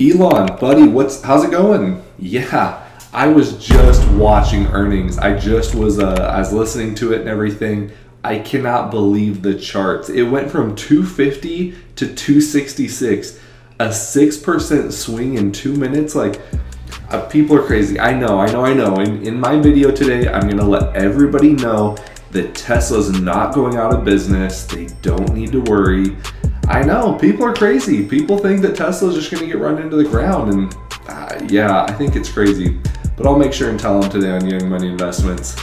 Elon, buddy, how's it going? Yeah, I was just watching earnings. I was listening to it and everything. I cannot believe the charts. It went from 250 to 266, a 6% swing in 2 minutes. People are crazy. I know. In my video today, I'm gonna let everybody know that Tesla's not going out of business. They don't need to worry. I know, people are crazy. People think that Tesla's just gonna get run into the ground, and yeah, I think it's crazy. But I'll make sure and tell them today on Young Money Investments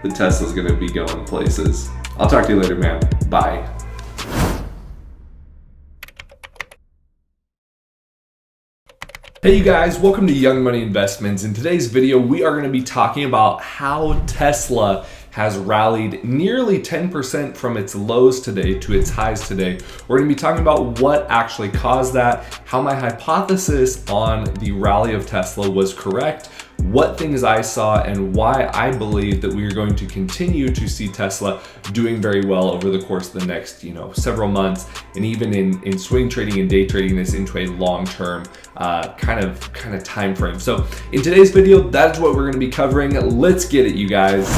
that Tesla's gonna be going places. I'll talk to you later, man. Bye. Hey you guys, welcome to Young Money Investments. In today's video, we are going to be talking about how Tesla has rallied nearly 10% from its lows today to its highs today. We're going to be talking about what actually caused that, how my hypothesis on the rally of Tesla was correct, what things I saw, and why I believe that we are going to continue to see Tesla doing very well over the course of the next, several months, and even in swing trading and day trading this into a long-term kind of time frame. So in today's video, that's what we're going to be covering. Let's get it, you guys.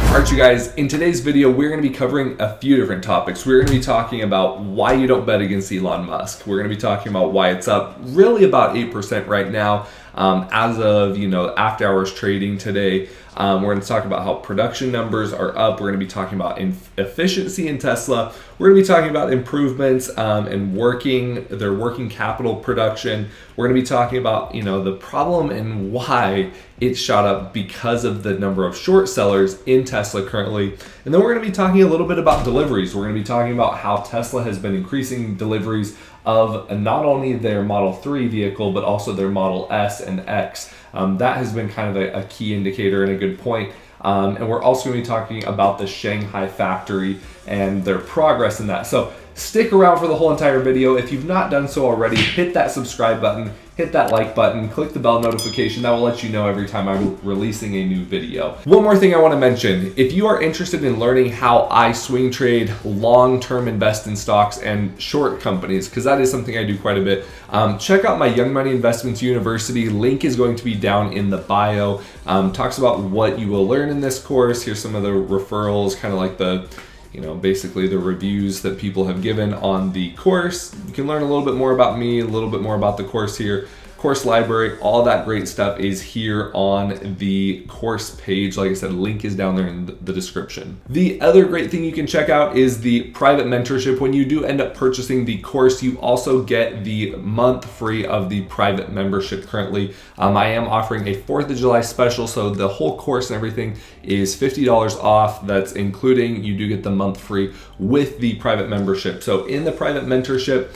Alright you guys, in today's video, we're going to be covering a few different topics. We're going to be talking about why you don't bet against Elon Musk. We're going to be talking about why it's up really about 8% right now as of, after hours trading today. We're going to talk about how production numbers are up. We're going to be talking about efficiency in Tesla. We're going to be talking about improvements and their working capital production. We're going to be talking about, the problem and why it shot up because of the number of short sellers in Tesla currently. And then we're going to be talking a little bit about deliveries. We're going to be talking about how Tesla has been increasing deliveries of not only their Model 3 vehicle, but also their Model S and X. That has been kind of a key indicator and a good point. And we're also going to be talking about the Shanghai factory and their progress in that. So stick around for the whole entire video. If you've not done so already, hit that subscribe button, hit that like button, click the bell notification. That will let you know every time I'm releasing a new video. One more thing I want to mention, if you are interested in learning how I swing trade, long-term invest in stocks and short companies, because that is something I do quite a bit, check out my Young Money Investments University. Link is going to be down in the bio. Talks about what you will learn in this course. Here's some of the referrals, kind of like the basically the reviews that people have given on the course. You can learn a little bit more about me, a little bit more about the course here. Course library, all that great stuff is here on the course page. Like I said, link is down there in the description. The other great thing you can check out is the private mentorship. When you do end up purchasing the course, you also get the month free of the private membership currently. I am offering a 4th of July special, so the whole course and everything is $50 off. That's including, you do get the month free with the private membership. So in the private mentorship,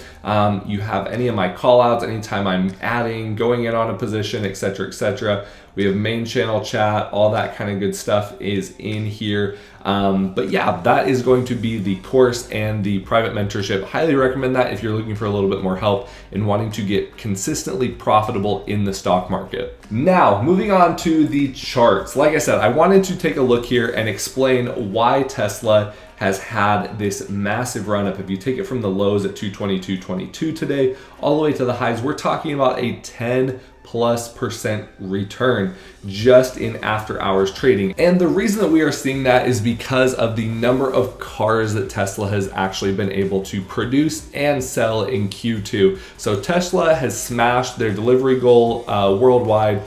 you have any of my call outs, anytime I'm adding, going in on a position, etc. We have main channel chat, all that kind of good stuff is in here. But yeah, that is going to be the course and the private mentorship. Highly recommend that if you're looking for a little bit more help in wanting to get consistently profitable in the stock market. Now, moving on to the charts. Like I said, I wanted to take a look here and explain why Tesla has had this massive run up. If you take it from the lows at 222.22 today all the way to the highs, we're talking about a 10+% return just in after hours trading. And the reason that we are seeing that is because of the number of cars that Tesla has actually been able to produce and sell in Q2. So Tesla has smashed their delivery goal worldwide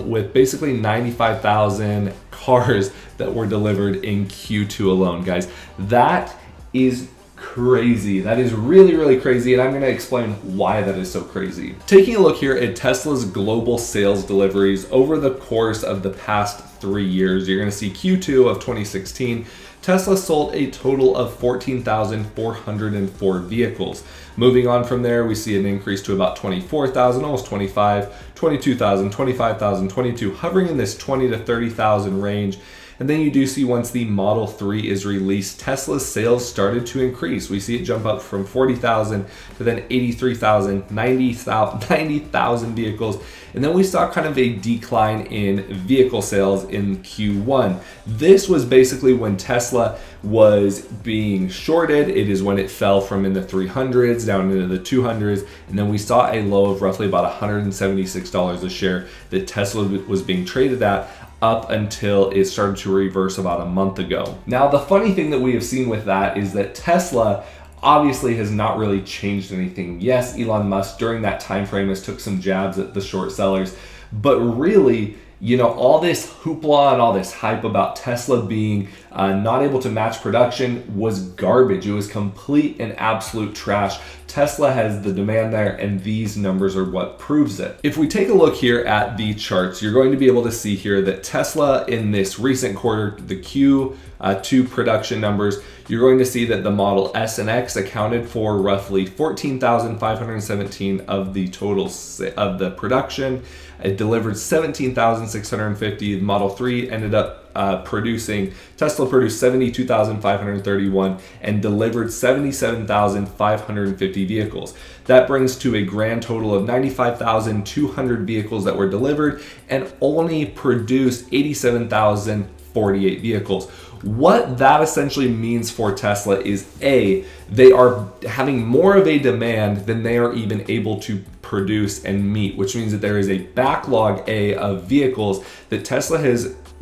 with basically 95,000 cars that were delivered in Q2 alone, guys. That is crazy. That is really, really crazy, and I'm going to explain why that is so crazy. Taking a look here at Tesla's global sales deliveries over the course of the past 3 years, you're going to see Q2 of 2016, Tesla sold a total of 14,404 vehicles. Moving on from there, we see an increase to about 24,000, almost 25, 22,000, 25,000, 22, hovering in this 20 to 30,000 range. And then you do see once the Model 3 is released, Tesla's sales started to increase. We see it jump up from 40,000 to then 83,000, 90,000 vehicles. And then we saw kind of a decline in vehicle sales in Q1. This was basically when Tesla was being shorted. It is when it fell from in the 300s down into the 200s. And then we saw a low of roughly about $176 a share that Tesla was being traded at, up until it started to reverse about a month ago. Now, the funny thing that we have seen with that is that Tesla obviously has not really changed anything. Yes, Elon Musk during that time frame has took some jabs at the short sellers, but really, you know, all this hoopla and all this hype about Tesla being not able to match production was garbage. It was complete and absolute trash. Tesla has the demand there, and these numbers are what proves it. If we take a look here at the charts, you're going to be able to see here that Tesla in this recent quarter, the Q2 production numbers, you're going to see that the Model S and X accounted for roughly 14,517 of the total of the production. It delivered 17,650. The Model 3 ended up Tesla produced 72,531 and delivered 77,550 vehicles. That brings to a grand total of 95,200 vehicles that were delivered and only produced 87,048 vehicles. What that essentially means for Tesla is they are having more of a demand than they are even able to produce and meet, which means that there is a backlog of vehicles that Tesla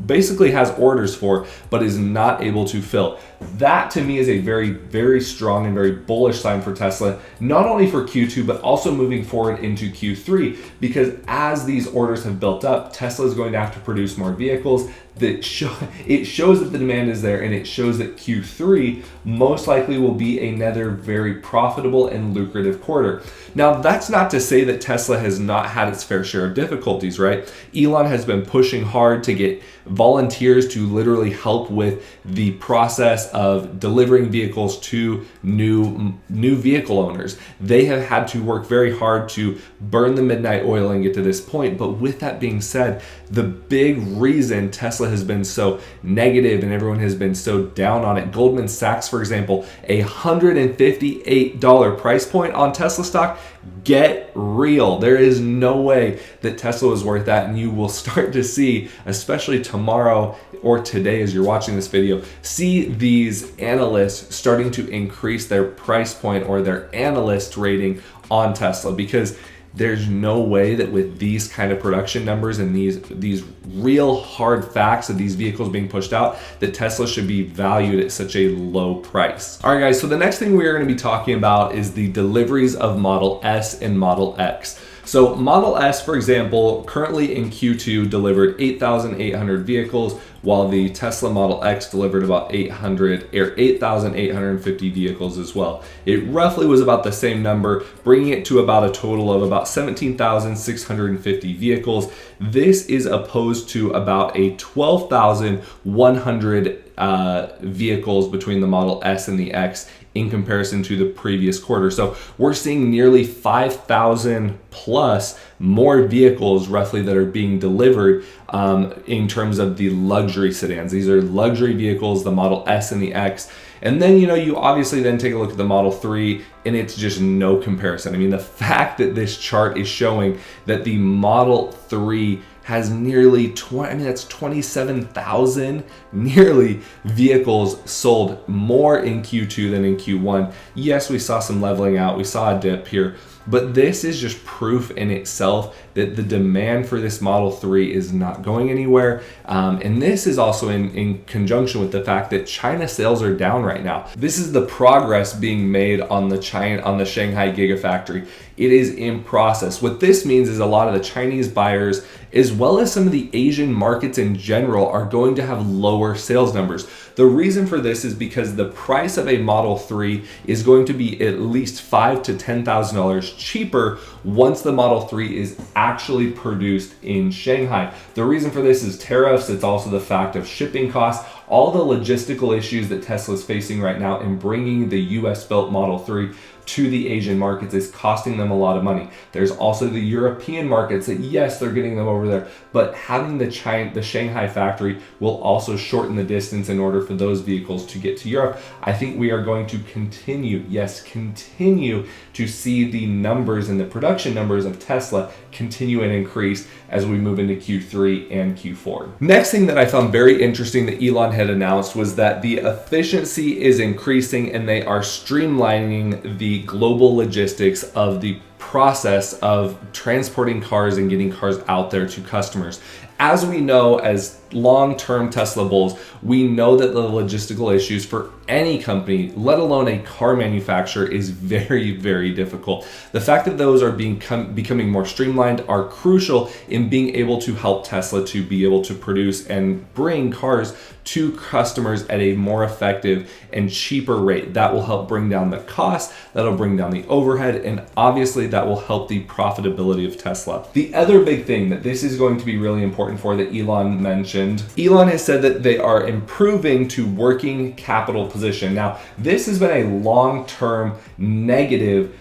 basically has orders for, but is not able to fill. That to me is a very, very strong and very bullish sign for Tesla, not only for Q2, but also moving forward into Q3, because as these orders have built up, Tesla is going to have to produce more vehicles. It shows that the demand is there, and it shows that Q3 most likely will be another very profitable and lucrative quarter. Now, that's not to say that Tesla has not had its fair share of difficulties, right? Elon has been pushing hard to get volunteers to literally help with the process of delivering vehicles to new vehicle owners. They have had to work very hard to burn the midnight oil and get to this point. But with that being said, the big reason Tesla has been so negative and everyone has been so down on it, Goldman Sachs, for example, $158 price point on Tesla stock, get real. There is no way that Tesla is worth that, and you will start to see, especially tomorrow or today as you're watching this video, see these analysts starting to increase their price point or their analyst rating on Tesla, because there's no way that with these kind of production numbers and these real hard facts of these vehicles being pushed out, that Tesla should be valued at such a low price. All right, guys, so the next thing we're going to be talking about is the deliveries of Model S and Model X. So Model S, for example, currently in Q2 delivered 8,800 vehicles, while the Tesla Model X delivered about 8,850 vehicles as well. It roughly was about the same number, bringing it to about a total of about 17,650 vehicles. This is opposed to about a 12,100 vehicles between the Model S and the X in comparison to the previous quarter. So we're seeing nearly 5,000 plus more vehicles roughly that are being delivered in terms of the luxury sedans. These are luxury vehicles, the Model S and the X. And then, you obviously then take a look at the Model 3, and it's just no comparison. I mean, the fact that this chart is showing that the Model 3 has nearly 27,000 nearly vehicles sold more in Q2 than in Q1. Yes, we saw some leveling out. We saw a dip here. But this is just proof in itself that the demand for this Model 3 is not going anywhere. And this is also in conjunction with the fact that China sales are down right now. This is the progress being made on the Shanghai Gigafactory. It is in process. What this means is a lot of the Chinese buyers, as well as some of the Asian markets in general, are going to have lower sales numbers. The reason for this is because the price of a Model 3 is going to be at least $5,000 to $10,000 cheaper once the Model 3 is actually produced in Shanghai. The reason for this is tariffs. It's also the fact of shipping costs all the logistical issues that Tesla is facing right now in bringing the US built Model 3 to the Asian markets is costing them a lot of money. There's also the European markets that, yes, they're getting them over there, but having the Shanghai factory will also shorten the distance in order for those vehicles to get to Europe. I think we are going to continue to see the numbers and the production numbers of Tesla continue and increase as we move into Q3 and Q4. Next thing that I found very interesting that Elon had announced was that the efficiency is increasing and they are streamlining the global logistics of the process of transporting cars and getting cars out there to customers. As we know, as long-term Tesla bulls, we know that the logistical issues for any company, let alone a car manufacturer, is very, very difficult. The fact that those are becoming more streamlined are crucial in being able to help Tesla to be able to produce and bring cars to customers at a more effective and cheaper rate. That will help bring down the cost, that'll bring down the overhead, and obviously that will help the profitability of Tesla. The other big thing that this is going to be really important for that Elon mentioned, Elon has said that they are improving to working capital position. Now, this has been a long-term negative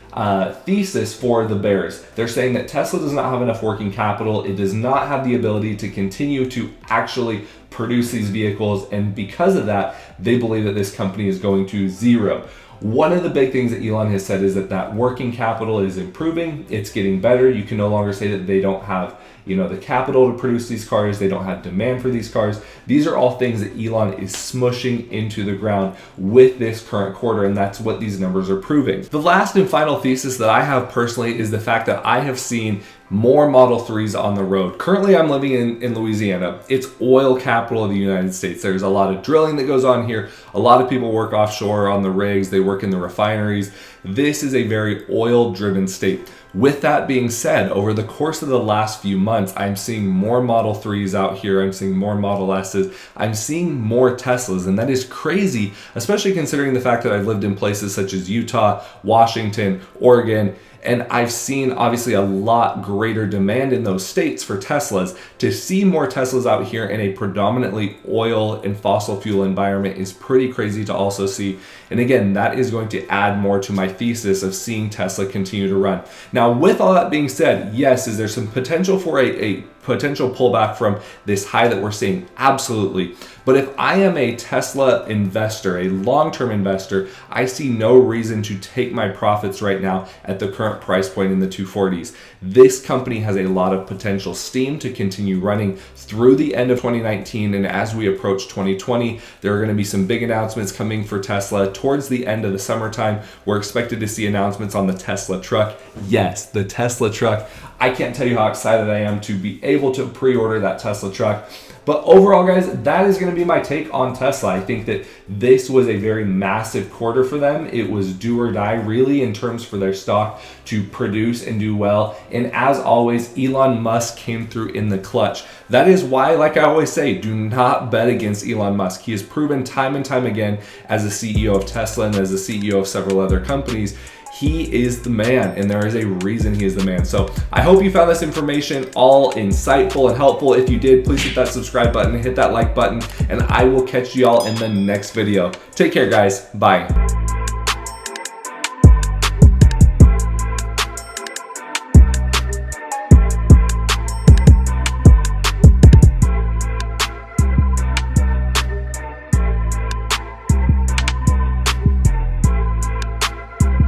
thesis for the bears. They're saying that Tesla does not have enough working capital. It does not have the ability to continue to actually produce these vehicles, and because of that, they believe that this company is going to zero. One of the big things that Elon has said is that working capital is improving, it's getting better. You can no longer say that they don't have the capital to produce these cars, they don't have demand for these cars. These are all things that Elon is smushing into the ground with this current quarter, and that's what these numbers are proving. The last and final thesis that I have personally is the fact that I have seen more Model 3s on the road. Currently, I'm living in Louisiana. It's oil capital of the United States. There's a lot of drilling that goes on here. A lot of people work offshore on the rigs. They work in the refineries. This is a very oil-driven state. With that being said, over the course of the last few months, I'm seeing more Model 3s out here. I'm seeing more Model S's. I'm seeing more Teslas, and that is crazy, especially considering the fact that I've lived in places such as Utah, Washington, Oregon, and I've seen obviously a lot greater demand in those states for Teslas. To see more Teslas out here in a predominantly oil and fossil fuel environment is pretty crazy to also see. And again, that is going to add more to my thesis of seeing Tesla continue to run. Now, with all that being said, yes, is there some potential for a potential pullback from this high that we're seeing? Absolutely. But if I am a Tesla investor, a long-term investor, I see no reason to take my profits right now at the current price point in the 240s. This company has a lot of potential steam to continue running through the end of 2019, and as we approach 2020, there are going to be some big announcements coming for Tesla towards the end of the summertime. We're expected to see announcements on the Tesla truck. Yes, the Tesla truck. I can't tell you how excited I am to be able to pre-order that Tesla truck. But overall, guys, that is going to be my take on Tesla. I think that this was a very massive quarter for them. It was do or die, really, in terms for their stock to produce and do well. And as always, Elon Musk came through in the clutch. That is why, like I always say, do not bet against Elon Musk. He has proven time and time again as the CEO of Tesla and as the CEO of several other companies, he is the man, and there is a reason he is the man. So I hope you found this information all insightful and helpful. If you did, please hit that subscribe button, hit that like button, and I will catch you all in the next video. Take care, guys. Bye.